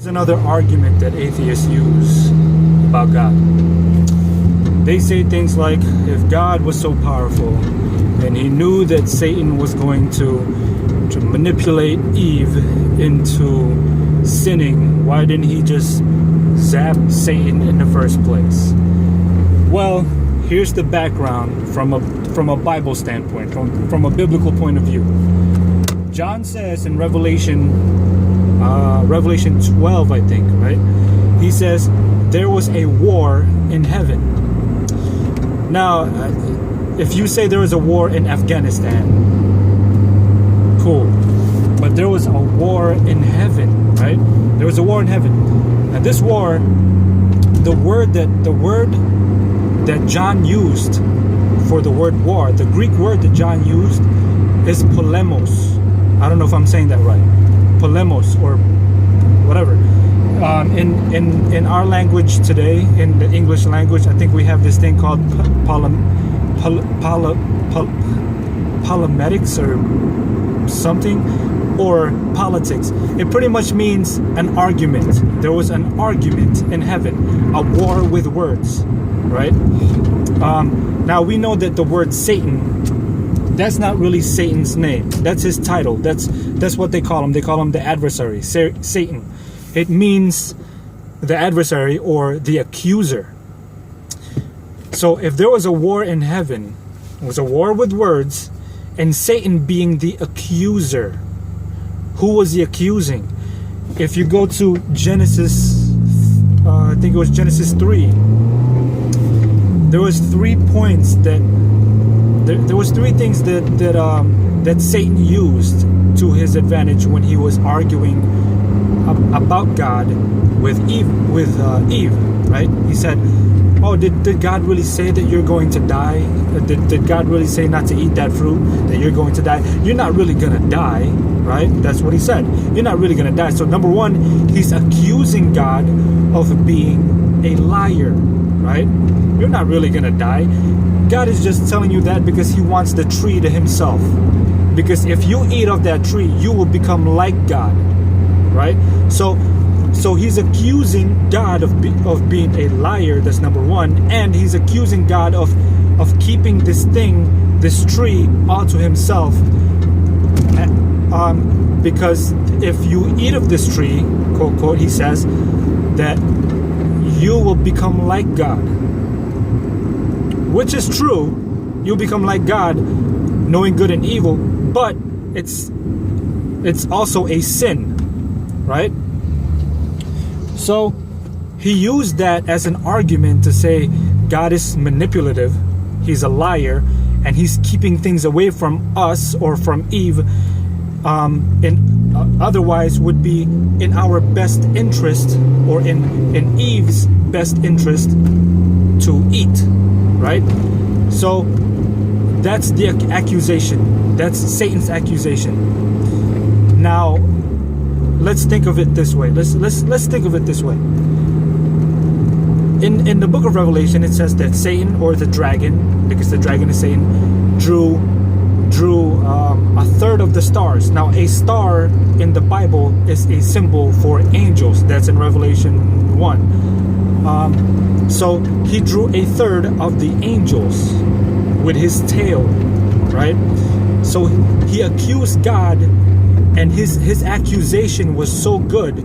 There's another argument that atheists use about God. They say things like, if God was so powerful and he knew that Satan was going to manipulate Eve into sinning, why didn't he just zap Satan in the first place? Well, here's the background from a Bible standpoint, from a biblical point of view. John says in Revelation 12, I think, right? He says there was a war in heaven. Now, if you say there was a war in Afghanistan, cool. But there was a war in heaven, right? There was a war in heaven. And this war, the word that John used for the word war, the Greek word that John used is polemos. I don't know if I'm saying that right. Polemos or whatever. In our language today, in the English language, I think we have this thing called polymetics or something, or politics. It pretty much means an argument. There was an argument in heaven, a war with words, right? Now we know that the word Satan, that's not really Satan's name. That's his title. That's what they call him. They call him the adversary, Satan. It means the adversary or the accuser. So if there was a war in heaven, it was a war with words, and Satan being the accuser, who was he accusing? If you go to Genesis, I think it was Genesis 3, there was 3 points that there was 3 things that Satan used to his advantage when he was arguing about God with Eve, right? He said, oh, did God really say that you're going to die? Did God really say not to eat that fruit, that you're going to die? You're not really going to die, right? That's what he said. You're not really going to die. So number one, he's accusing God of being a liar, right? You're not really going to die. God is just telling you that because he wants the tree to himself. Because if you eat of that tree, you will become like God, right? So he's accusing God of being a liar. That's number one. And he's accusing God of keeping this tree all to himself. Because if you eat of this tree, quote, quote, he says that you will become like God. Which is true. You'll become like God, knowing good and evil. But it's also a sin, right? So he used that as an argument to say God is manipulative, he's a liar, and he's keeping things away from us or from Eve, otherwise would be in our best interest or in Eve's best interest to eat, right? So that's the accusation. That's Satan's accusation. Now, let's think of it this way. Let's think of it this way. In the book of Revelation, it says that Satan, or the dragon, because the dragon is Satan, drew a third of the stars. Now, a star in the Bible is a symbol for angels. That's in Revelation 1. So he drew a third of the angels with his tail, right? So he accused God. And his accusation was so good,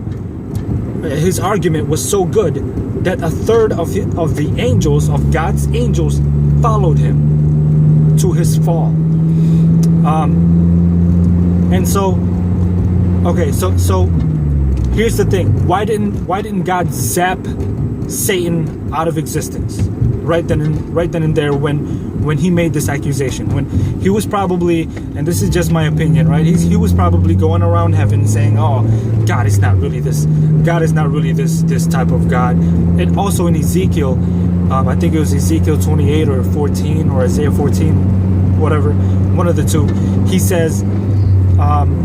his argument was so good, that a third of the angels, of God's angels, followed him to his fall. And so, okay, so here's the thing: why didn't God zap Satan out of existence right then and there when he made this accusation? When he was probably, and this is just my opinion, right? He was probably going around heaven saying, "Oh, God is not really this. God is not really this type of God." And also in Ezekiel, I think it was Ezekiel 28 or 14 or Isaiah 14, whatever, one of the two. He says,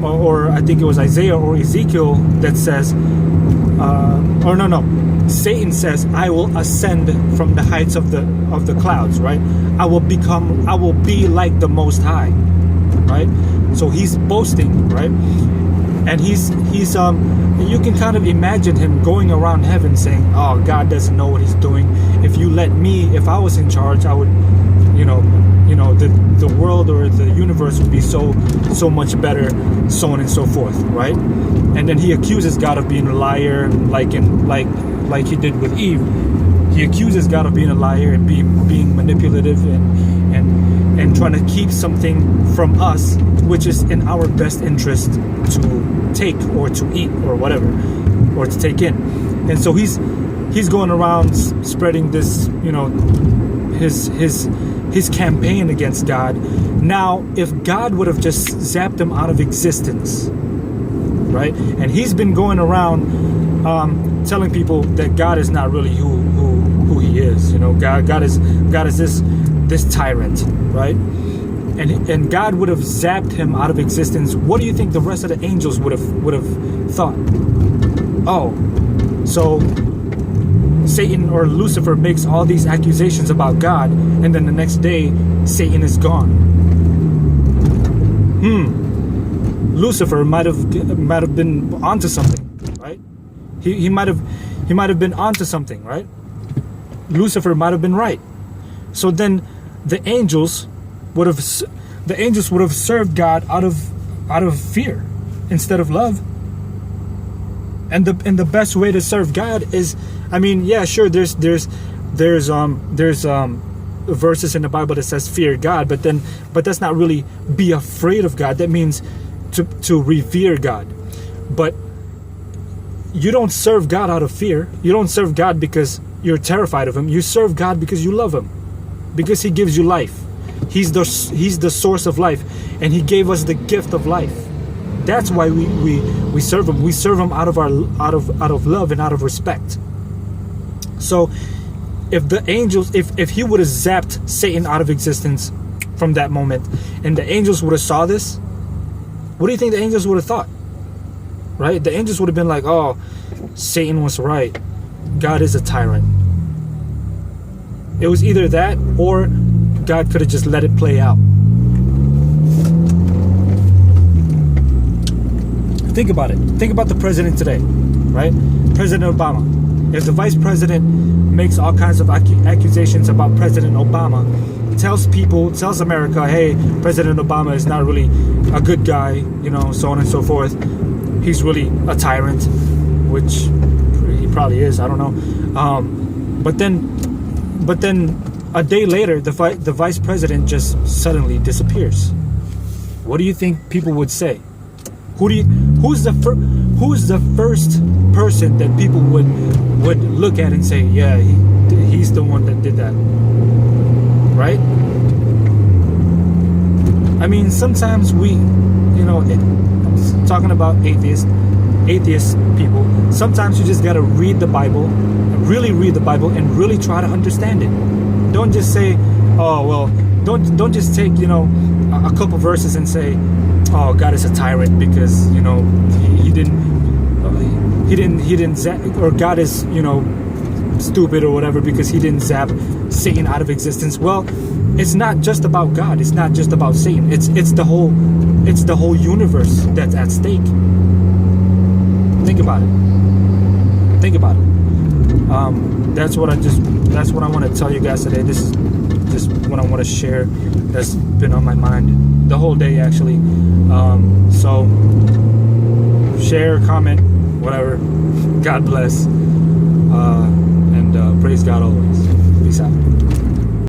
or I think it was Isaiah or Ezekiel that says, or no. Satan says, I will ascend from the heights of the clouds, right? I will be like the Most High, right? So he's boasting, right? And he's you can kind of imagine him going around heaven saying, oh, God doesn't know what he's doing. If I was in charge, I would, the world or the universe would be so much better, so on and so forth, right? And then he accuses God of being a liar, like he did with Eve. He accuses God of being a liar and being manipulative and trying to keep something from us, which is in our best interest to take or to eat or whatever, or to take in. And so he's going around spreading this, his campaign against God. Now, if God would have just zapped him out of existence, right? And he's been going around telling people that God is not really who he is. God is this tyrant, right? And God would have zapped him out of existence. What do you think the rest of the angels would have thought? Oh, so Satan or Lucifer makes all these accusations about God, and then the next day Satan is gone. Lucifer might have been onto something, right? He might have been onto something, right? Lucifer might have been right. So then the angels would have served God out of fear instead of love. And the best way to serve God is, sure, there's verses in the Bible that says fear God, but that's not really be afraid of God. That means to revere God. But you don't serve God out of fear. You don't serve God because you're terrified of him. You serve God because you love him, because he gives you life. He's the source of life, and he gave us the gift of life. That's why we serve him. We serve him out of love and out of respect. So if the angels, if he would have zapped Satan out of existence from that moment, and the angels would have saw this, what do you think the angels would have thought? Right? The angels would have been like, oh, Satan was right. God is a tyrant. It was either that, or God could have just let it play out. Think about it. Think about the president today, right? President Obama. If the vice president makes all kinds of accusations about President Obama, tells America, hey, President Obama is not really a good guy, so on and so forth. He's really a tyrant, which he probably is. I don't know. But then a day later, the vice president just suddenly disappears. What do you think people would say? Who's the first person that people would look at and say, yeah, he's the one that did that, right? Sometimes I'm talking about atheist people. Sometimes you just gotta read the Bible, really read the Bible, and really try to understand it. Don't just say, oh well. Don't just take a couple verses and say, oh, God is a tyrant because he didn't zap, or God is stupid or whatever because he didn't zap Satan out of existence. Well, it's not just about God. It's not just about Satan. It's the whole universe that's at stake. Think about it. That's what I want to tell you guys today. This is just what I want to share. That's been on my mind the whole day, actually. So share, comment, whatever. God bless, and praise God always. Peace out.